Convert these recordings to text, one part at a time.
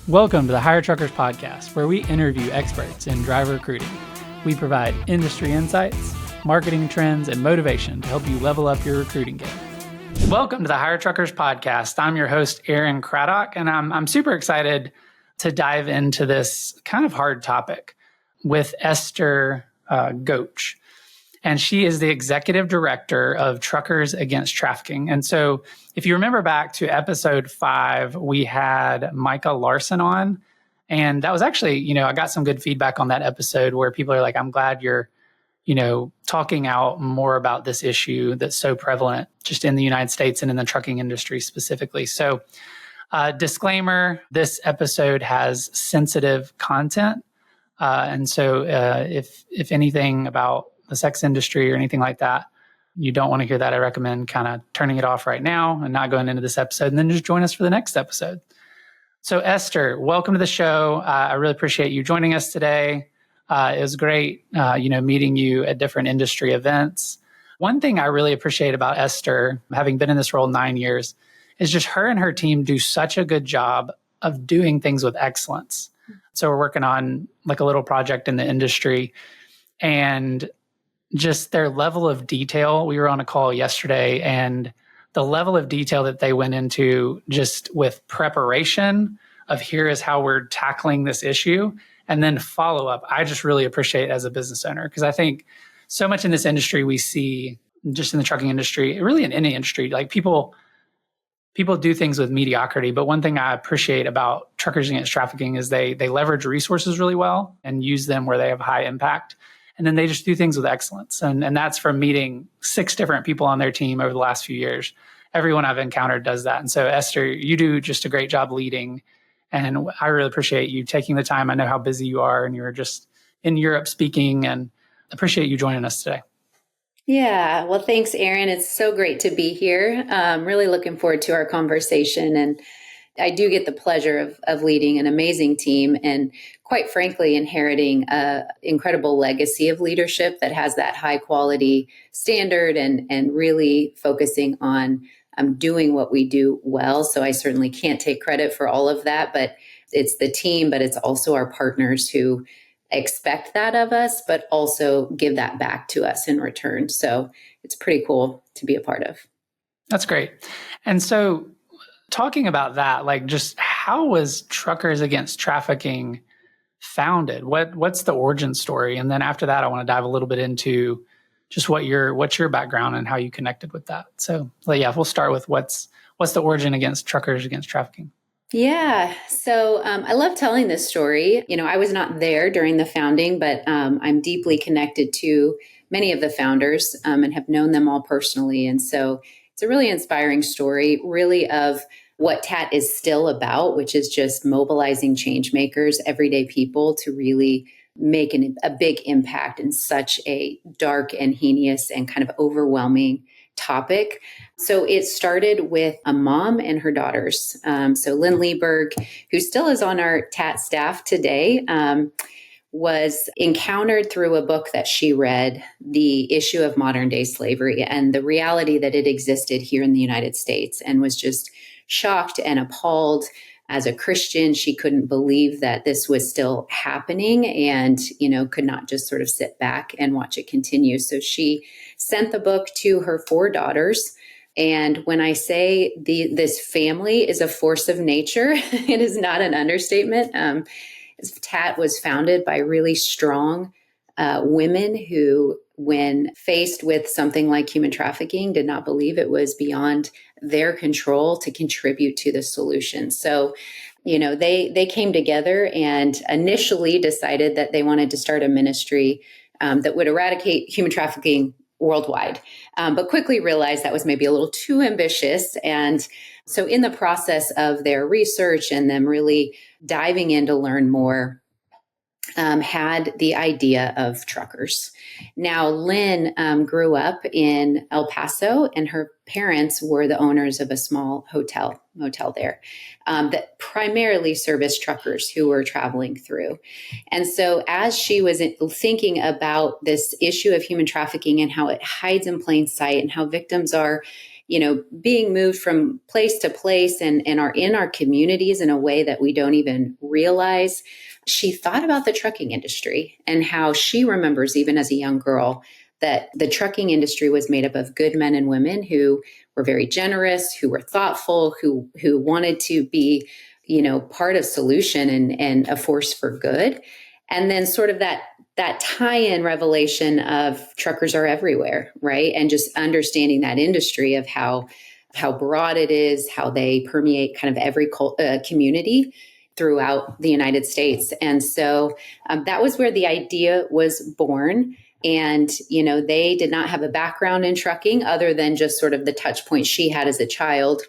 Welcome to the Hire Truckers Podcast, where we interview experts in driver recruiting. We provide industry insights, marketing trends, and motivation to help you level up your recruiting game. Welcome to the Hire Truckers Podcast. I'm your host, Aaron Craddock, and I'm super excited to dive into this kind of hard topic with Esther Goetsch. And she is the executive director of Truckers Against Trafficking. And so if you remember back to episode 5, we had Micah Larson on. And that was actually, I got some good feedback on that episode where people are like, I'm glad you're, talking out more about this issue that's so prevalent just in the United States and in the trucking industry specifically. So disclaimer, this episode has sensitive content. And so if anything about the sex industry or anything like that, you don't want to hear that, I recommend kind of turning it off right now and not going into this episode, and then just join us for the next episode. So Esther, welcome to the show. I really appreciate you joining us today. It was great, meeting you at different industry events. One thing I really appreciate about Esther, having been in this role 9 years, is just her and her team do such a good job of doing things with excellence. So we're working on like a little project in the industry, and just their level of detail. We were on a call yesterday, and the level of detail that they went into just with preparation of here is how we're tackling this issue, and then follow up, I just really appreciate as a business owner, because I think so much in this industry we see, just in the trucking industry, really in any industry, like people do things with mediocrity. But one thing I appreciate about Truckers Against Trafficking is they leverage resources really well and use them where they have high impact. And then they just do things with excellence. And that's from meeting 6 different people on their team over the last few years. Everyone I've encountered does that. And so Esther, you do just a great job leading. And I really appreciate you taking the time. I know how busy you are, and you're just in Europe speaking, and appreciate you joining us today. Yeah. Well, thanks, Aaron. It's so great to be here. Really looking forward to our conversation. And I do get the pleasure of leading an amazing team and, quite frankly, inheriting an incredible legacy of leadership that has that high quality standard and really focusing on doing what we do well. So I certainly can't take credit for all of that, but it's the team, but it's also our partners who expect that of us, but also give that back to us in return. So it's pretty cool to be a part of. That's great. And so talking about that, like, just how was Truckers Against Trafficking founded? What's the origin story? And then after that, I want to dive a little bit into just what's your background and how you connected with that. So we'll start with what's the origin against Truckers Against Trafficking? Yeah. So I love telling this story. I was not there during the founding, but I'm deeply connected to many of the founders and have known them all personally. And so it's a really inspiring story, really, of what TAT is still about, which is just mobilizing change makers, everyday people, to really make a big impact in such a dark and heinous and kind of overwhelming topic. So it started with a mom and her daughters. So Lynn Lieberg, who still is on our TAT staff today, was encountered through a book that she read, the issue of modern day slavery and the reality that it existed here in the United States, and was just shocked and appalled. As a Christian, she couldn't believe that this was still happening and, could not just sort of sit back and watch it continue. So she sent the book to her 4 daughters. And when I say this family is a force of nature, it is not an understatement. TAT was founded by really strong women who, when faced with something like human trafficking, did not believe it was beyond their control to contribute to the solution. So, they came together and initially decided that they wanted to start a ministry that would eradicate human trafficking worldwide, but quickly realized that was maybe a little too ambitious. And so in the process of their research and them really diving in to learn more, had the idea of truckers. Now, Lynn grew up in El Paso, and her parents were the owners of a small motel there that primarily serviced truckers who were traveling through. And so as she was thinking about this issue of human trafficking and how it hides in plain sight and how victims are being moved from place to place and are in our communities in a way that we don't even realize. She thought about the trucking industry and how she remembers, even as a young girl, that the trucking industry was made up of good men and women who were very generous, who were thoughtful, who wanted to be, part of solution and a force for good. And then sort of that tie-in revelation of truckers are everywhere, right? And just understanding that industry of how broad it is, how they permeate kind of every community throughout the United States. And so that was where the idea was born. And, they did not have a background in trucking other than just sort of the touch point she had as a child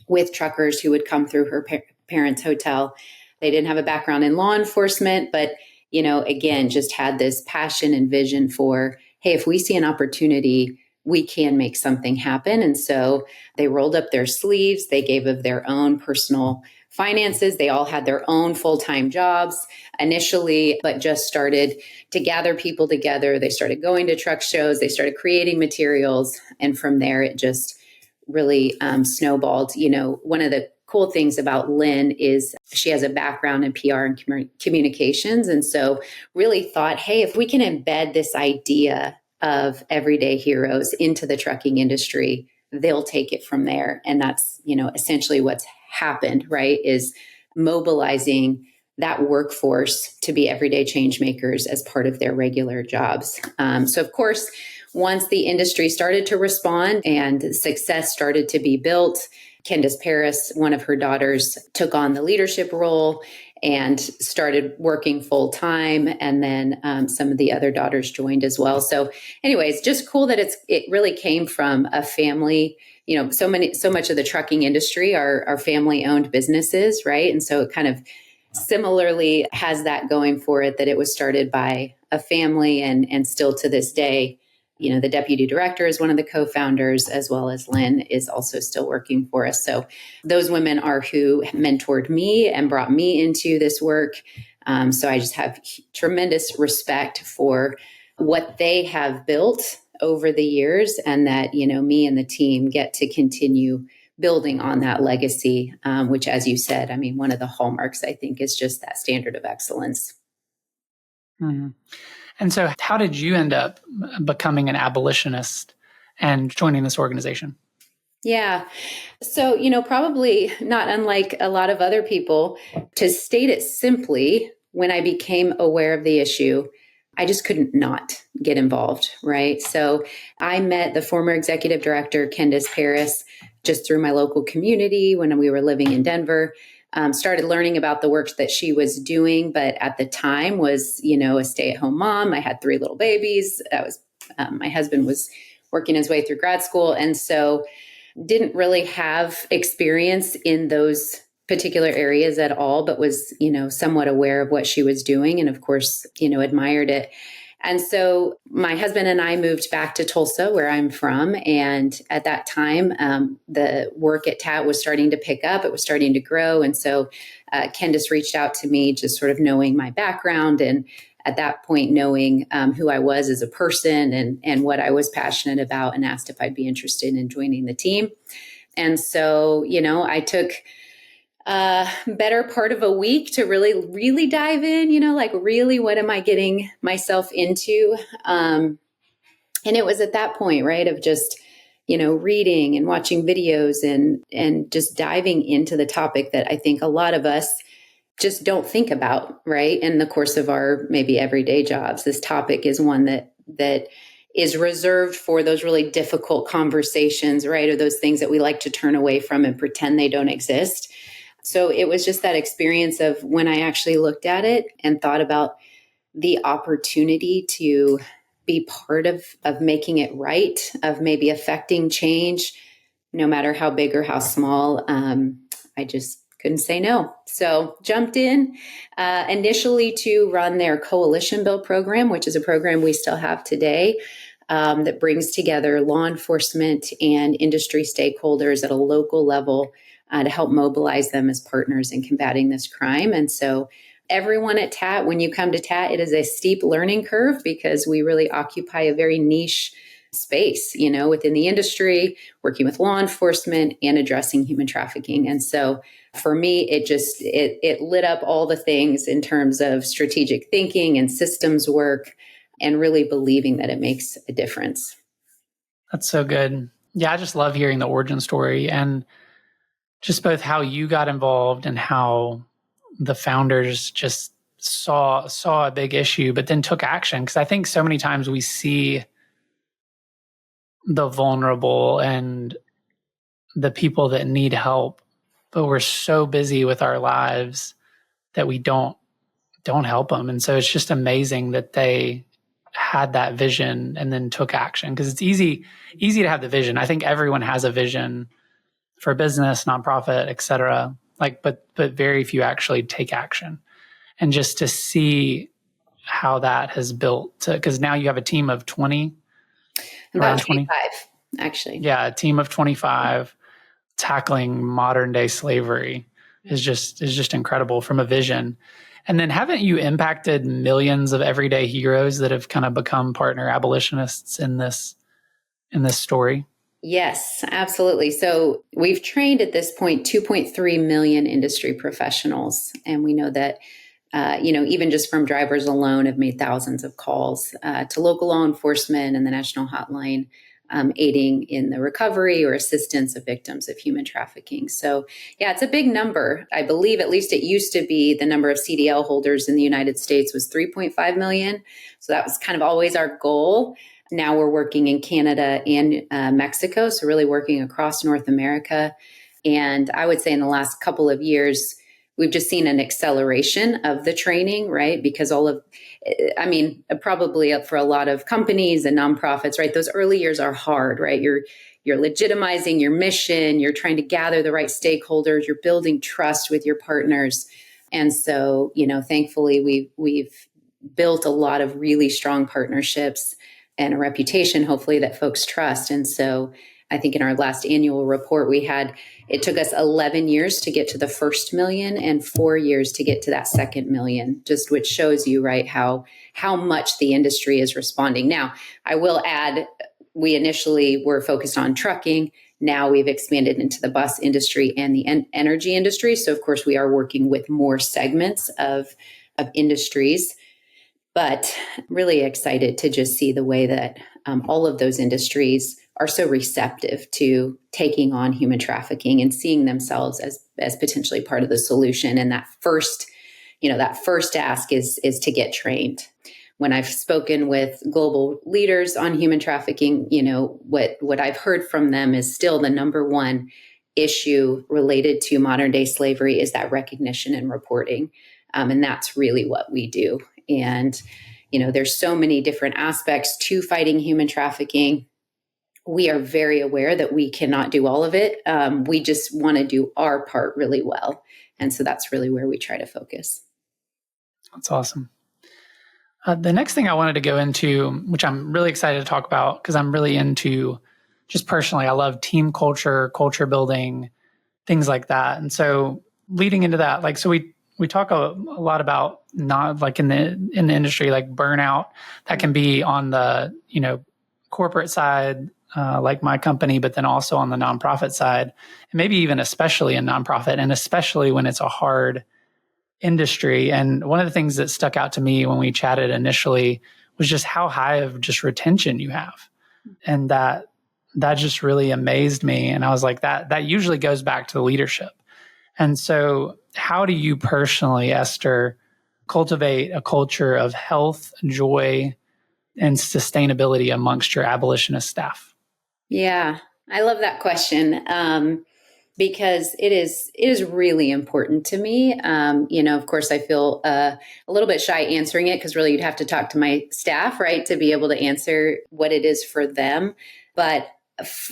with truckers who would come through her parents' hotel. They didn't have a background in law enforcement, but, again, just had this passion and vision for, hey, if we see an opportunity, we can make something happen. And so they rolled up their sleeves. They gave of their own personal finances. They all had their own full-time jobs initially, but just started to gather people together. They started going to truck shows. They started creating materials. And from there, it just really snowballed. One of the cool things about Lynn is she has a background in PR and communications. And so really thought, hey, if we can embed this idea of everyday heroes into the trucking industry, they'll take it from there. And that's, essentially what's happened, right? Is mobilizing that workforce to be everyday change makers as part of their regular jobs. So of course, once the industry started to respond and success started to be built, Candace Paris, one of her daughters, took on the leadership role and started working full time. And then some of the other daughters joined as well. So anyways, just cool that it really came from a family. So much of the trucking industry are family owned businesses, right? And so it kind of similarly has that going for it, that it was started by a family and still to this day, the deputy director is one of the co-founders, as well as Lynn is also still working for us. So those women are who mentored me and brought me into this work. So I just have tremendous respect for what they have built over the years, and that, me and the team get to continue building on that legacy, which, as you said, one of the hallmarks, I think, is just that standard of excellence. Mm-hmm. And so how did you end up becoming an abolitionist and joining this organization? Yeah. So, probably not unlike a lot of other people, to state it simply, when I became aware of the issue, I just couldn't not get involved, right? So I met the former executive director, Candace Paris, just through my local community when we were living in Denver. Started learning about the work that she was doing, but at the time was, a stay-at-home mom. I had 3 little babies. That was my husband was working his way through grad school, and so didn't really have experience in those particular areas at all, but was, somewhat aware of what she was doing, and of course, admired it. And so my husband and I moved back to Tulsa, where I'm from. And at that time, the work at TAT was starting to pick up. It was starting to grow. And so Candace reached out to me, just sort of knowing my background. And at that point, knowing who I was as a person and what I was passionate about, and asked if I'd be interested in joining the team. And so, I took better part of a week to really dive in, really, what am I getting myself into? And it was at that point, right, of just, reading and watching videos and just diving into the topic that I think a lot of us just don't think about, right, in the course of our maybe everyday jobs. This topic is one that is reserved for those really difficult conversations, right, or those things that we like to turn away from and pretend they don't exist. So it was just that experience of when I actually looked at it and thought about the opportunity to be part of making it right, of maybe affecting change, no matter how big or how small. I just couldn't say no. So jumped in initially to run their Coalition Build program, which is a program we still have today, that brings together law enforcement and industry stakeholders at a local level to help mobilize them as partners in combating this crime. And so everyone at TAT, when you come to TAT, it is a steep learning curve because we really occupy a very niche space, within the industry, working with law enforcement and addressing human trafficking. And so for me, it lit up all the things in terms of strategic thinking and systems work and really believing that it makes a difference. That's so good. Yeah, I just love hearing the origin story and just both how you got involved and how the founders just saw a big issue, but then took action. Because I think so many times we see the vulnerable and the people that need help, but we're so busy with our lives that we don't help them. And so it's just amazing that they had that vision and then took action, because it's easy to have the vision. I think everyone has a vision for business, nonprofit, et cetera. But very few actually take action. And just to see how that has built, because now you have a team of 20, about 25, actually. Yeah, a team of 25 tackling modern day slavery is just incredible from a vision. And then haven't you impacted millions of everyday heroes that have kind of become partner abolitionists in this story? Yes, absolutely. So we've trained at this point 2.3 million industry professionals. And we know that, even just from drivers alone have made thousands of calls to local law enforcement and the national hotline, aiding in the recovery or assistance of victims of human trafficking. So yeah, it's a big number. I believe at least it used to be the number of CDL holders in the United States was 3.5 million. So that was kind of always our goal. Now we're working in Canada and Mexico, so really working across North America. And I would say in the last couple of years, we've just seen an acceleration of the training, right? Because probably for a lot of companies and nonprofits, right? Those early years are hard, right? You're legitimizing your mission, you're trying to gather the right stakeholders, you're building trust with your partners. And so, thankfully we've built a lot of really strong partnerships and a reputation, hopefully, that folks trust. And so I think in our last annual report, it took us 11 years to get to the first million and 4 years to get to that second million, just which shows you, right, how much the industry is responding. Now, I will add, we initially were focused on trucking. Now we've expanded into the bus industry and the energy industry. So, of course, we are working with more segments of industries. But really excited to just see the way that all of those industries are so receptive to taking on human trafficking and seeing themselves as potentially part of the solution. And that first ask is to get trained. When I've spoken with global leaders on human trafficking, what I've heard from them is still the number one issue related to modern day slavery is that recognition and reporting. And that's really what we do. And, there's so many different aspects to fighting human trafficking. We are very aware that we cannot do all of it. We just want to do our part really well. And so that's really where we try to focus. That's awesome. The next thing I wanted to go into, which I'm really excited to talk about, because I'm really into, just personally, I love team culture building, things like that. And so leading into that, we talk a lot about not like in the industry, like burnout that can be on the, corporate side, like my company, but then also on the nonprofit side, and maybe even especially in nonprofit, and especially when it's a hard industry. And one of the things that stuck out to me when we chatted initially was just how high of just retention you have. And that just really amazed me. And I was like, that usually goes back to the leadership. And so how do you personally, Esther, cultivate a culture of health, joy, and sustainability amongst your abolitionist staff? Yeah, I love that question because it is really important to me. Of course, I feel a little bit shy answering it because really you'd have to talk to my staff, right, to be able to answer what it is for them. But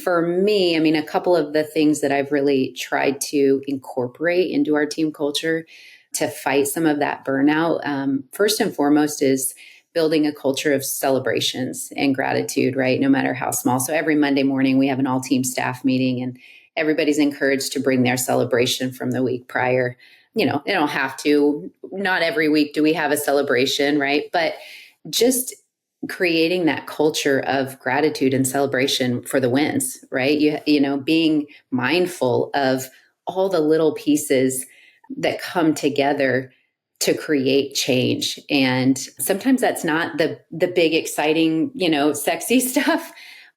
for me, a couple of the things that I've really tried to incorporate into our team culture to fight some of that burnout, first and foremost, is building a culture of celebrations and gratitude, right? No matter how small. So every Monday morning, we have an all-team staff meeting, and everybody's encouraged to bring their celebration from the week prior. They don't have to. Not every week do we have a celebration, right? But just creating that culture of gratitude and celebration for the wins, right? Being mindful of all the little pieces that come together to create change. And sometimes that's not the big, exciting, sexy stuff,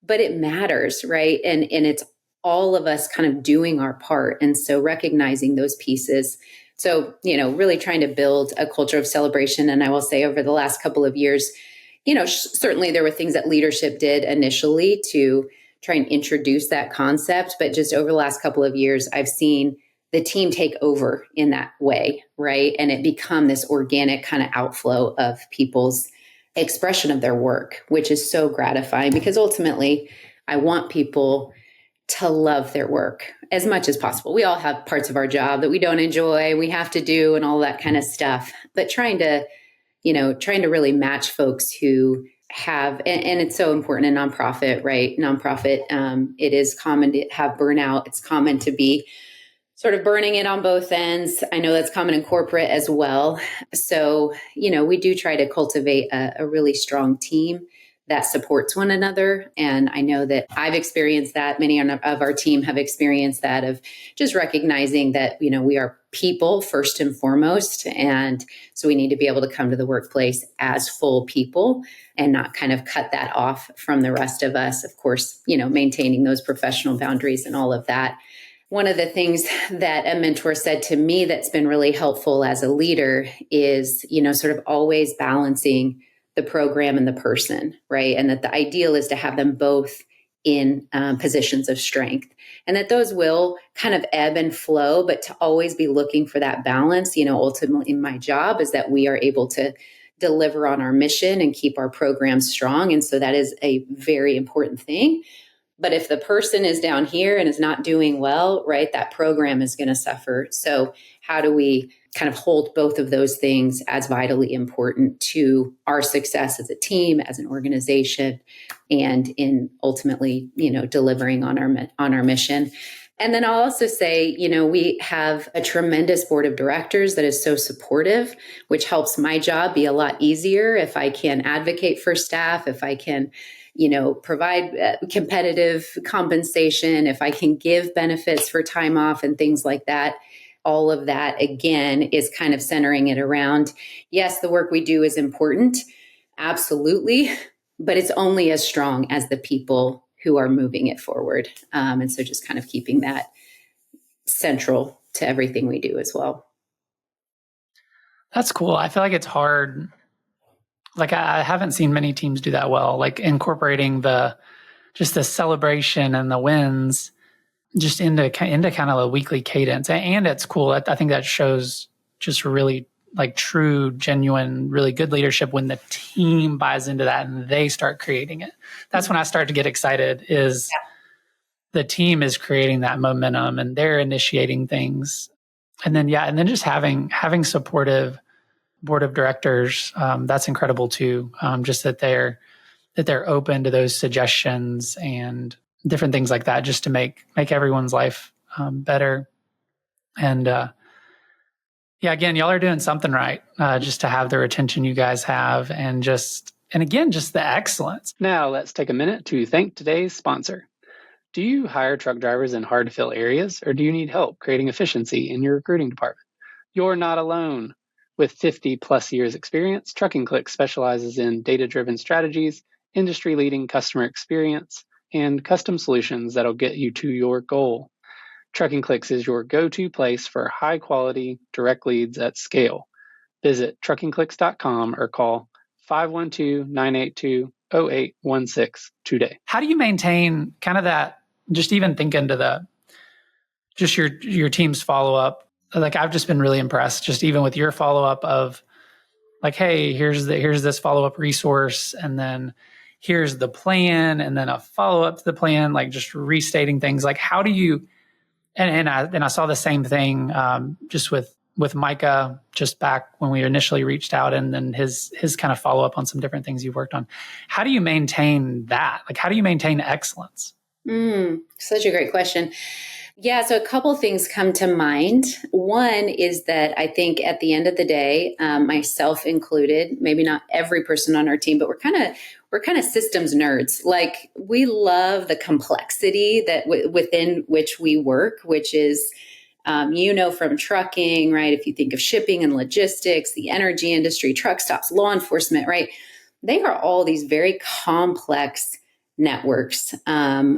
but it matters, right? And it's all of us kind of doing our part. And so recognizing those pieces. So, really trying to build a culture of celebration. And I will say over the last couple of years, certainly there were things that leadership did initially to try and introduce that concept. But just over the last couple of years, I've seen the team take over in that way, right? And it become this organic kind of outflow of people's expression of their work, which is so gratifying because ultimately I want people to love their work as much as possible. We all have parts of our job that we don't enjoy, we have to do, and all that kind of stuff. But trying to really match folks who have, and it's so important in nonprofit, right? Nonprofit, it is common to have burnout. It's common to be sort of burning it on both ends. I know that's common in corporate as well. So, we do try to cultivate a really strong team that supports one another. And I know that I've experienced that. Many of our team have experienced that, of just recognizing that, we are people first and foremost. And so we need to be able to come to the workplace as full people and not kind of cut that off from the rest of us. Of course, maintaining those professional boundaries and all of that. One of the things that a mentor said to me that's been really helpful as a leader is, sort of always balancing the program and the person, right? And that the ideal is to have them both in positions of strength, and that those will kind of ebb and flow, but to always be looking for that balance. Ultimately my job is that we are able to deliver on our mission and keep our programs strong. And so that is a very important thing. But if the person is down here and is not doing well, right, that program is going to suffer. So how do we kind of hold both of those things as vitally important to our success as a team, as an organization, and in ultimately, delivering on our mission? And then I'll also say, we have a tremendous board of directors that is so supportive, which helps my job be a lot easier if I can advocate for staff, if I can provide competitive compensation, if I can give benefits for time off and things like that. All of that, again, is kind of centering it around, yes, the work we do is important, absolutely, but it's only as strong as the people who are moving it forward. And so just kind of keeping that central to everything we do as well. That's cool. I feel like it's hard. Like I haven't seen many teams do that well, like incorporating the celebration and the wins just into kind of a weekly cadence. And it's cool. I think that shows just really like true, genuine, really good leadership when the team buys into that and they start creating it. That's when I start to get excited, is the team is creating that momentum and they're initiating things. And then just having supportive board of directors, that's incredible too. Just that they're open to those suggestions and different things like that, just to make everyone's life better. And again, y'all are doing something right, just to have the retention you guys have, and again, just the excellence. Now let's take a minute to thank today's sponsor. Do you hire truck drivers in hard to fill areas, or do you need help creating efficiency in your recruiting department? You're not alone. With 50 plus years experience, Trucking Clicks specializes in data-driven strategies, industry-leading customer experience, and custom solutions that'll get you to your goal. Trucking Clicks is your go-to place for high-quality, direct leads at scale. Visit truckingclicks.com or call 512-982-0816 today. How do you maintain kind of that, just even think into your team's follow-up? Like, I've just been really impressed, just even with your follow-up of like, hey, here's this follow-up resource, and then here's the plan, and then a follow-up to the plan, like just restating things. Like, how do you, and I saw the same thing just with Micah, just back when we initially reached out, and then his kind of follow-up on some different things you've worked on. How do you maintain that? Like, how do you maintain excellence? Such a great question. Yeah, so a couple things come to mind. One is that I think at the end of the day, myself included, maybe not every person on our team, but we're kind of systems nerds. Like we love the complexity that within which we work, which is from trucking, right? If you think of shipping and logistics, the energy industry, truck stops, law enforcement, right? They are all these very complex networks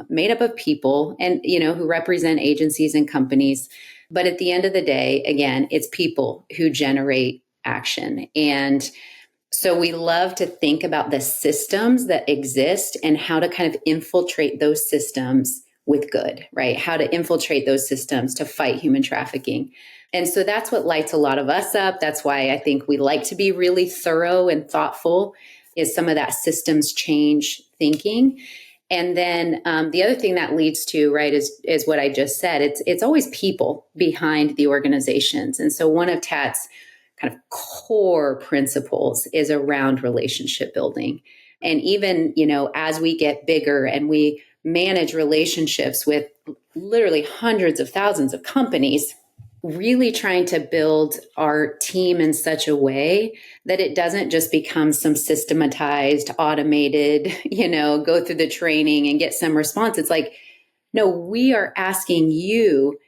made up of people and who represent agencies and companies. But at the end of the day, again, it's people who generate action. And so we love to think about the systems that exist and how to kind of infiltrate those systems with good, right? How to infiltrate those systems to fight human trafficking. And so that's what lights a lot of us up. That's why I think we like to be really thorough and thoughtful, is some of that systems change thinking. And then the other thing that leads to, right, is what I just said. It's always people behind the organizations. And so one of TAT's kind of core principles is around relationship building. And even, as we get bigger and we manage relationships with literally hundreds of thousands of companies, really trying to build our team in such a way that it doesn't just become some systematized, automated, go through the training and get some response. It's like, no, we are asking you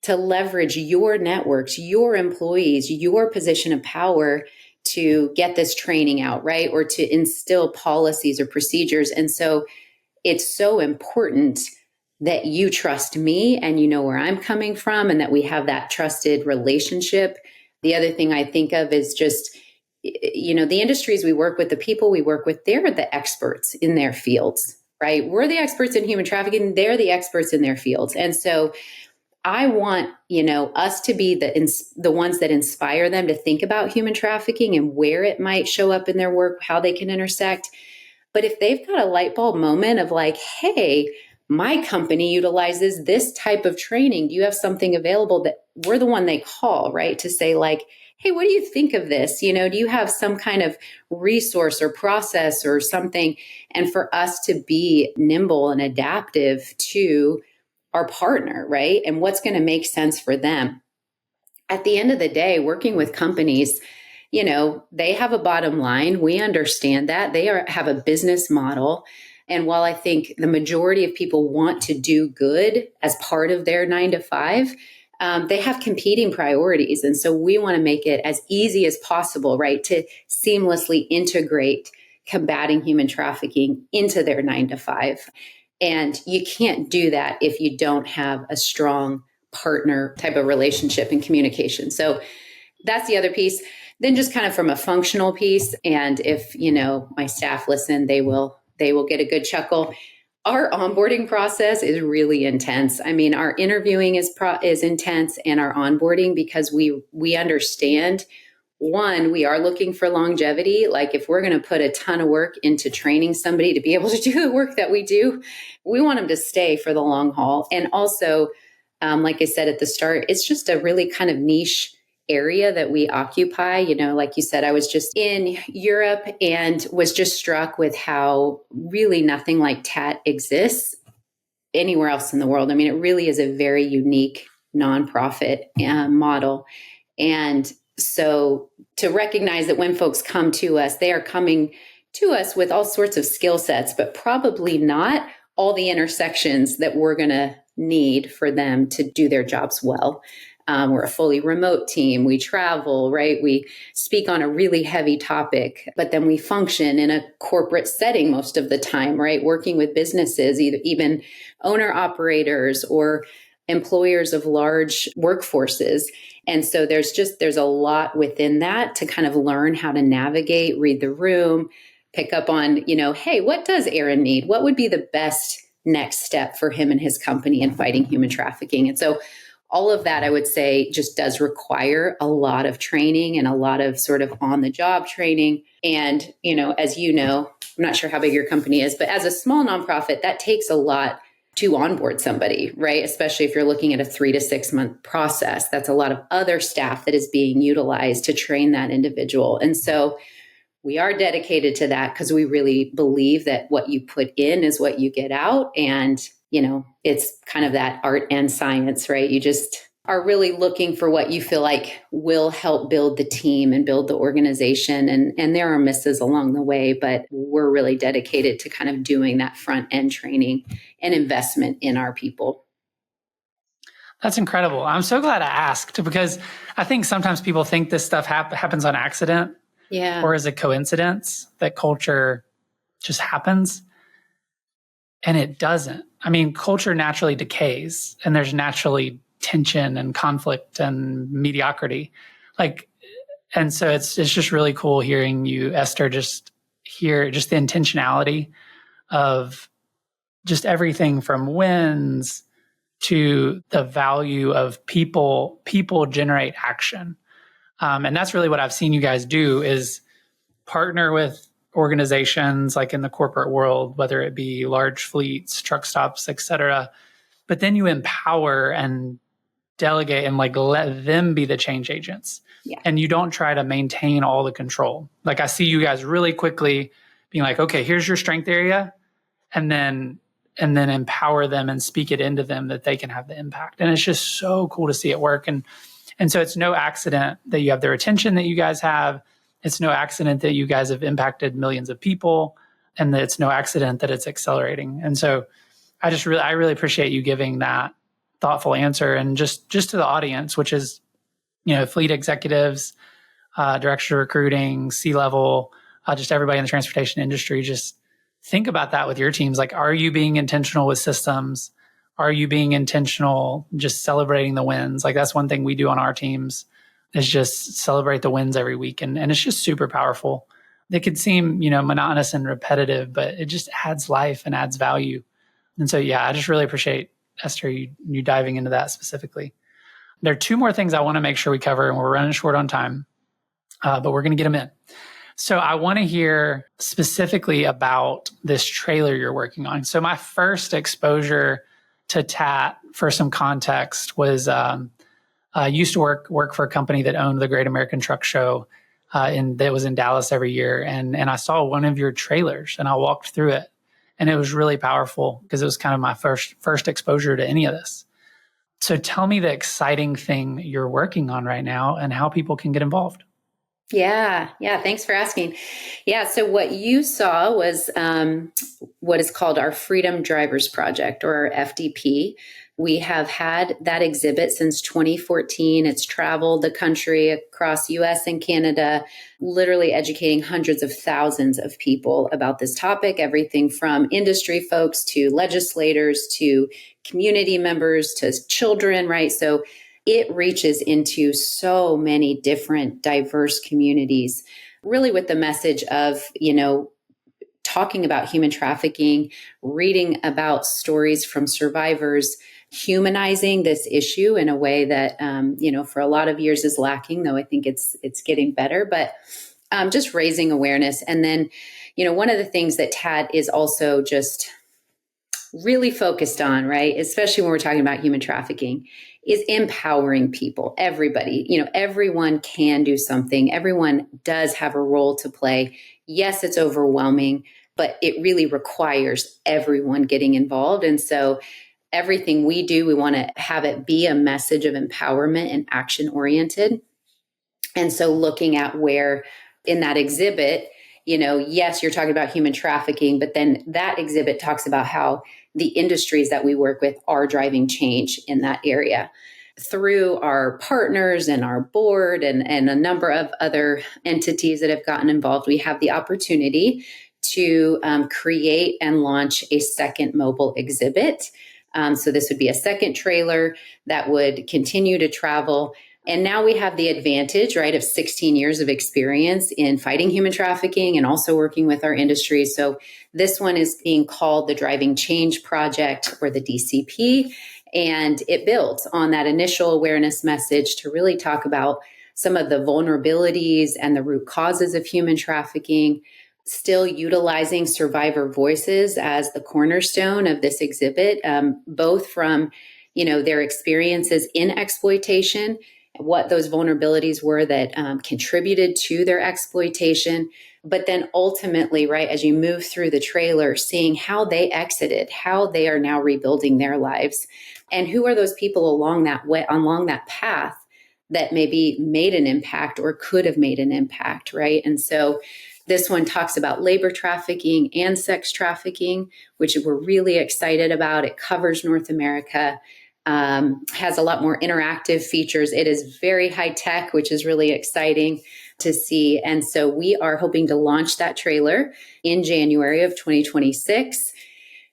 to leverage your networks, your employees, your position of power to get this training out, right? Or to instill policies or procedures. And so it's so important that you trust me and you know where I'm coming from and that we have that trusted relationship. The other thing I think of is just, the industries we work with, the people we work with, they're the experts in their fields, right? We're the experts in human trafficking. They're the experts in their fields. And so I want, us to be the ones that inspire them to think about human trafficking and where it might show up in their work, how they can intersect. But if they've got a light bulb moment of like, hey, my company utilizes this type of training, do you have something available, that we're the one they call, right? To say like, hey, what do you think of this? Do you have some kind of resource or process or something? And for us to be nimble and adaptive to our partner, right? And what's going to make sense for them. At the end of the day, working with companies, they have a bottom line. We understand that. Have a business model. And while I think the majority of people want to do good as part of their 9 to 5, they have competing priorities. And so we want to make it as easy as possible, right, to seamlessly integrate combating human trafficking into their 9 to 5. And you can't do that if you don't have a strong partner type of relationship and communication. So that's the other piece. Then just kind of from a functional piece, and if, my staff listen, they will get a good chuckle. Our onboarding process is really intense. I mean, our interviewing is intense, and our onboarding, because we understand, one, we are looking for longevity. Like if we're going to put a ton of work into training somebody to be able to do the work that we do, we want them to stay for the long haul. And also, like I said at the start, it's just a really kind of niche area that we occupy. Like you said, I was just in Europe and was just struck with how really nothing like TAT exists anywhere else in the world. I mean, it really is a very unique nonprofit model. And so to recognize that when folks come to us, they are coming to us with all sorts of skill sets, but probably not all the intersections that we're going to need for them to do their jobs well. We're a fully remote team. We travel, right? We speak on a really heavy topic, but then we function in a corporate setting most of the time, right? Working with businesses, even owner operators or employers of large workforces. And so there's a lot within that to kind of learn how to navigate, read the room, pick up on, hey, what does Aaron need? What would be the best next step for him and his company in fighting human trafficking? And so all of that, I would say, just does require a lot of training and a lot of sort of on the job training. And, as I'm not sure how big your company is, but as a small nonprofit, that takes a lot to onboard somebody, right? Especially if you're looking at a 3 to 6 month process. That's a lot of other staff that is being utilized to train that individual. And so we are dedicated to that because we really believe that what you put in is what you get out. And it's kind of that art and science, right? You just are really looking for what you feel like will help build the team and build the organization. And there are misses along the way, but we're really dedicated to kind of doing that front end training and investment in our people. That's incredible. I'm so glad I asked, because I think sometimes people think this stuff happens on accident, or as a coincidence, that culture just happens. And it doesn't. I mean, culture naturally decays, and there's naturally tension and conflict and mediocrity. And so it's just really cool hearing you, Esther, just hear just the intentionality of just everything from wins to the value of people. People generate action. And that's really what I've seen you guys do, is partner with organizations like in the corporate world, whether it be large fleets, truck stops, et cetera. But then you empower and delegate and let them be the change agents. Yeah. And you don't try to maintain all the control. I see you guys really quickly being like, okay, here's your strength area. And then empower them and speak it into them that they can have the impact. And it's just so cool to see it work. And so it's no accident that you have the retention that you guys have. It's no accident that you guys have impacted millions of people, and that it's no accident that it's accelerating. And so I really appreciate you giving that thoughtful answer. And just to the audience, which is, fleet executives, director of recruiting, C-level, just everybody in the transportation industry, just think about that with your teams. Are you being intentional with systems? Are you being intentional just celebrating the wins? That's one thing we do on our teams, is just celebrate the wins every week. And it's just super powerful. It could seem, monotonous and repetitive, but it just adds life and adds value. And so, I just really appreciate, Esther, you diving into that specifically. There are two more things I want to make sure we cover, and we're running short on time, but we're going to get them in. So I want to hear specifically about this trailer you're working on. So my first exposure to TAT, for some context, was I used to work for a company that owned the Great American Truck Show, that was in Dallas every year. And I saw one of your trailers, and I walked through it. And it was really powerful, because it was kind of my first exposure to any of this. So tell me the exciting thing you're working on right now and how people can get involved. Yeah. Thanks for asking. Yeah. So what you saw was what is called our Freedom Drivers Project, or our FDP. We have had that exhibit since 2014. It's traveled the country across US and Canada, literally educating hundreds of thousands of people about this topic, everything from industry folks to legislators to community members to children, right? So it reaches into so many different diverse communities, really with the message of, talking about human trafficking, reading about stories from survivors, humanizing this issue in a way that, for a lot of years is lacking, though I think it's getting better, but just raising awareness. And then, one of the things that TAT is also just really focused on, right, especially when we're talking about human trafficking, is empowering people, everybody. Everyone can do something. Everyone does have a role to play. Yes, it's overwhelming, but it really requires everyone getting involved. And so everything we do, we want to have it be a message of empowerment and action oriented. And so looking at where in that exhibit, yes, you're talking about human trafficking, but then that exhibit talks about how the industries that we work with are driving change in that area through our partners and our board and a number of other entities that have gotten involved. We have the opportunity to create and launch a second mobile exhibit. So this would be a second trailer that would continue to travel. And now we have the advantage, right, of 16 years of experience in fighting human trafficking and also working with our industry. So this one is being called the Driving Change Project, or the DCP. And it builds on that initial awareness message to really talk about some of the vulnerabilities and the root causes of human trafficking, still utilizing survivor voices as the cornerstone of this exhibit, both from, their experiences in exploitation, what those vulnerabilities were that contributed to their exploitation. But then ultimately, right, as you move through the trailer, seeing how they exited, how they are now rebuilding their lives, and who are those people along that way, along that path that maybe made an impact or could have made an impact, right? And so this one talks about labor trafficking and sex trafficking, which we're really excited about. It covers North America, has a lot more interactive features. It is very high tech, which is really exciting to see. And so we are hoping to launch that trailer in January of 2026.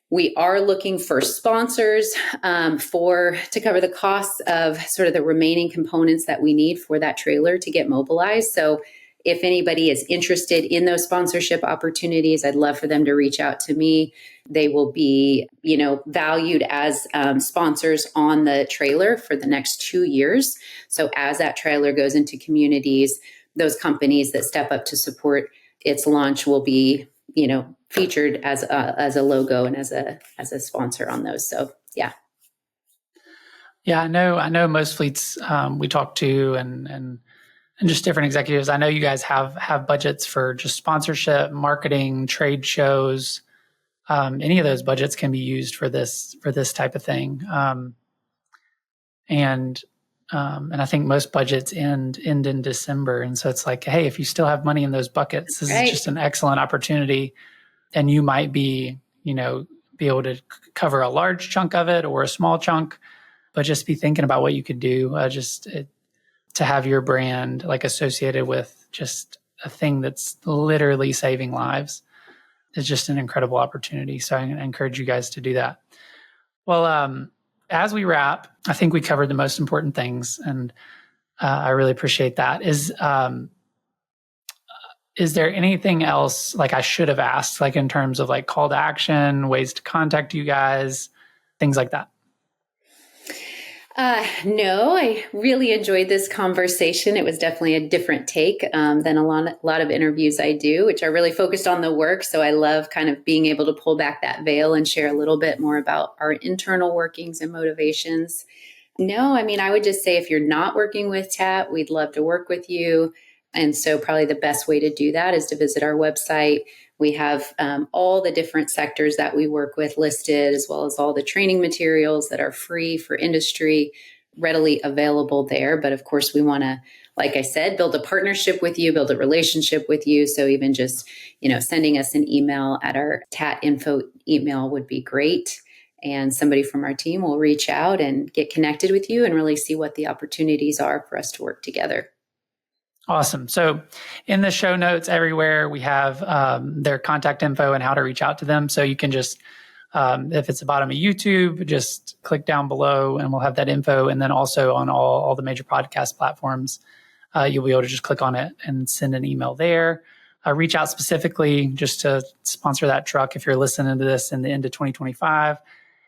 We are looking for sponsors to cover the costs of sort of the remaining components that we need for that trailer to get mobilized. So if anybody is interested in those sponsorship opportunities, I'd love for them to reach out to me. They will be, valued as sponsors on the trailer for the next 2 years. So as that trailer goes into communities, those companies that step up to support its launch will be, featured as a logo and as a sponsor on those. So yeah. Yeah, I know most fleets we talk to and just different executives. I know you guys have budgets for just sponsorship, marketing, trade shows. Any of those budgets can be used for this type of thing. And I think most budgets end in December. And so it's like, hey, if you still have money in those buckets, this is just an excellent opportunity. And you might be able to cover a large chunk of it or a small chunk, but just be thinking about what you could do. To have your brand like associated with just a thing that's literally saving lives is just an incredible opportunity. So I encourage you guys to do that. Well, as we wrap, I think we covered the most important things, and I really appreciate that. Is there anything else like I should have asked, like in terms of like call to action, ways to contact you guys, things like that? No, I really enjoyed this conversation. It was definitely a different take than a lot of interviews I do, which are really focused on the work. So I love kind of being able to pull back that veil and share a little bit more about our internal workings and motivations. No, I mean, I would just say if you're not working with TAT, we'd love to work with you. And so probably the best way to do that is to visit our website. We have all the different sectors that we work with listed, as well as all the training materials that are free for industry, readily available there. But of course, we want to, like I said, build a partnership with you, build a relationship with you. So even just, sending us an email at our TAT info email would be great. And somebody from our team will reach out and get connected with you and really see what the opportunities are for us to work together. Awesome. So in the show notes everywhere, we have their contact info and how to reach out to them. So you can just, if it's the bottom of YouTube, just click down below and we'll have that info. And then also on all the major podcast platforms, you'll be able to just click on it and send an email there. Reach out specifically just to sponsor that truck if you're listening to this in the end of 2025.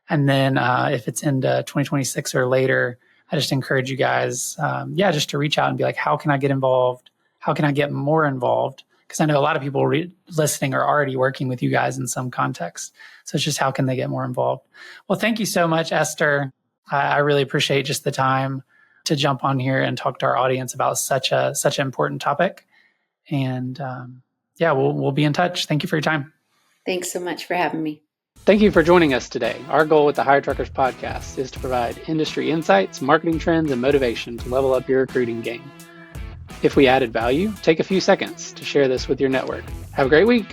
And then if it's into 2026 or later, I just encourage you guys, just to reach out and be like, how can I get involved? How can I get more involved? Because I know a lot of people listening are already working with you guys in some context. So it's just how can they get more involved? Well, thank you so much, Esther. I really appreciate just the time to jump on here and talk to our audience about such an important topic. And we'll be in touch. Thank you for your time. Thanks so much for having me. Thank you for joining us today. Our goal with the Hire Truckers podcast is to provide industry insights, marketing trends, and motivation to level up your recruiting game. If we added value, take a few seconds to share this with your network. Have a great week.